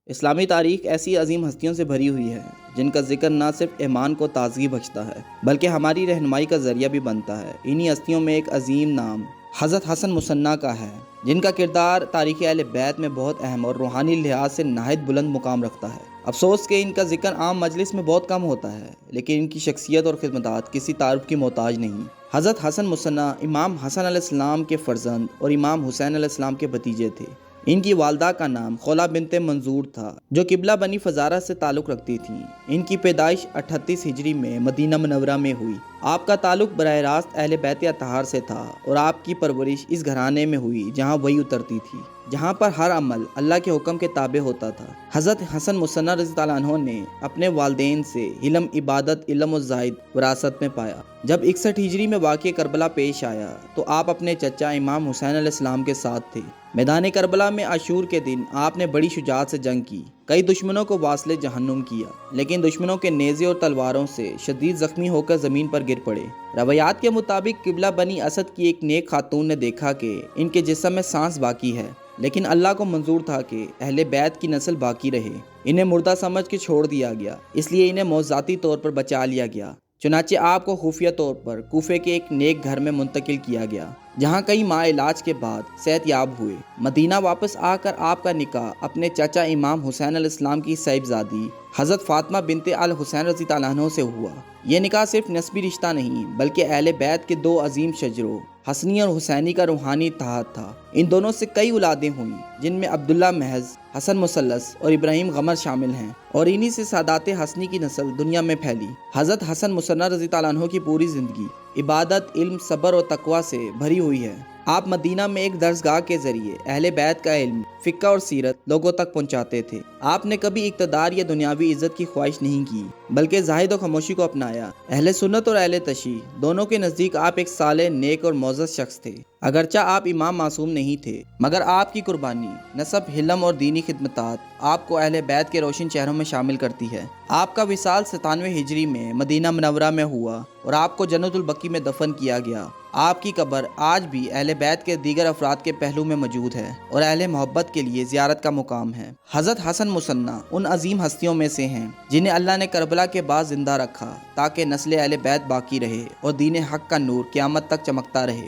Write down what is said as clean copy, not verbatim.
اسلامی تاریخ ایسی عظیم ہستیوں سے بھری ہوئی ہے جن کا ذکر نہ صرف ایمان کو تازگی بخشتا ہے بلکہ ہماری رہنمائی کا ذریعہ بھی بنتا ہے۔ انہی ہستیوں میں ایک عظیم نام حضرت حسن مصنع کا ہے، جن کا کردار تاریخ اہل بیت میں بہت اہم اور روحانی لحاظ سے نہایت بلند مقام رکھتا ہے۔ افسوس کہ ان کا ذکر عام مجلس میں بہت کم ہوتا ہے، لیکن ان کی شخصیت اور خدمات کسی تعارف کی محتاج نہیں۔ حضرت حسن مصنع امام حسن علیہ السلام کے فرزند اور امام حسین علیہ السلام کے بھتیجے تھے۔ ان کی والدہ کا نام خولہ بنت منظور تھا، جو قبلہ بنی فزارہ سے تعلق رکھتی تھیں۔ ان کی پیدائش 38 ہجری میں مدینہ منورہ میں ہوئی۔ آپ کا تعلق براہ راست اہل بیت اطہار سے تھا اور آپ کی پرورش اس گھرانے میں ہوئی جہاں وحی اترتی تھی، جہاں پر ہر عمل اللہ کے حکم کے تابع ہوتا تھا۔ حضرت حسن مصنع رضی اللہ عنہ نے اپنے والدین سے علم، عبادت، علم و زاہد وراثت میں پایا۔ جب 61 ہجری میں واقع کربلا پیش آیا تو آپ اپنے چچا امام حسین علیہ السلام کے ساتھ تھے۔ میدان کربلا میں عاشور کے دن آپ نے بڑی شجاعت سے جنگ کی، کئی دشمنوں کو واصل جہنم کیا، لیکن دشمنوں کے نیزے اور تلواروں سے شدید زخمی ہو کر زمین پر گر پڑے۔ روایات کے مطابق قبلہ بنی اسد کی ایک نیک خاتون نے دیکھا کہ ان کے جسم میں سانس باقی ہے، لیکن اللہ کو منظور تھا کہ اہل بیت کی نسل باقی رہے۔ انہیں مردہ سمجھ کے چھوڑ دیا گیا، اس لیے انہیں موضوعاتی طور پر بچا لیا گیا۔ چنانچہ آپ کو خفیہ طور پر کوفے کے ایک نیک گھر میں منتقل کیا گیا، جہاں کئی ماہ علاج کے بعد صحت یاب ہوئے۔ مدینہ واپس آ کر آپ کا نکاح اپنے چچا امام حسین علیہ السلام کی صاحبزادی حضرت فاطمہ بنت الحسین رضی اللہ عنہ سے ہوا۔ یہ نکاح صرف نسبی رشتہ نہیں بلکہ اہل بیت کے دو عظیم شجروں حسنی اور حسینی کا روحانی اتحاد تھا۔ ان دونوں سے کئی اولادیں ہوئیں، جن میں عبداللہ محض، حسن مثلث اور ابراہیم غمر شامل ہیں، اور انہی سے سادات حسنی کی نسل دنیا میں پھیلی۔ حضرت حسن مصنع رضی اللہ عنہ کی پوری زندگی عبادت، علم، صبر اور تقوی سے بھری ہوئی ہے۔ آپ مدینہ میں ایک درسگاہ کے ذریعے اہل بیت کا علم، فقہ اور سیرت لوگوں تک پہنچاتے تھے۔ آپ نے کبھی اقتدار یا دنیاوی عزت کی خواہش نہیں کی بلکہ زاہد و خاموشی کو اپنایا۔ اہل سنت اور اہل تشیع دونوں کے نزدیک آپ ایک صالح، نیک اور معزز شخص تھے۔ اگرچہ آپ امام معصوم نہیں تھے، مگر آپ کی قربانی، نسب، حلم اور دینی خدمات آپ کو اہل بیت کے روشن چہروں میں شامل کرتی ہے۔ آپ کا وصال 97 ہجری میں مدینہ منورہ میں ہوا اور آپ کو جنت البقیع میں دفن کیا گیا۔ آپ کی قبر آج بھی اہل بیت کے دیگر افراد کے پہلو میں موجود ہے اور اہل محبت کے لیے زیارت کا مقام ہے۔ حضرت حسن مصنع ان عظیم ہستیوں میں سے ہیں جنہیں اللہ نے کربلا کے بعد زندہ رکھا تاکہ نسل اہل بیت باقی رہے اور دین حق کا نور قیامت تک چمکتا رہے۔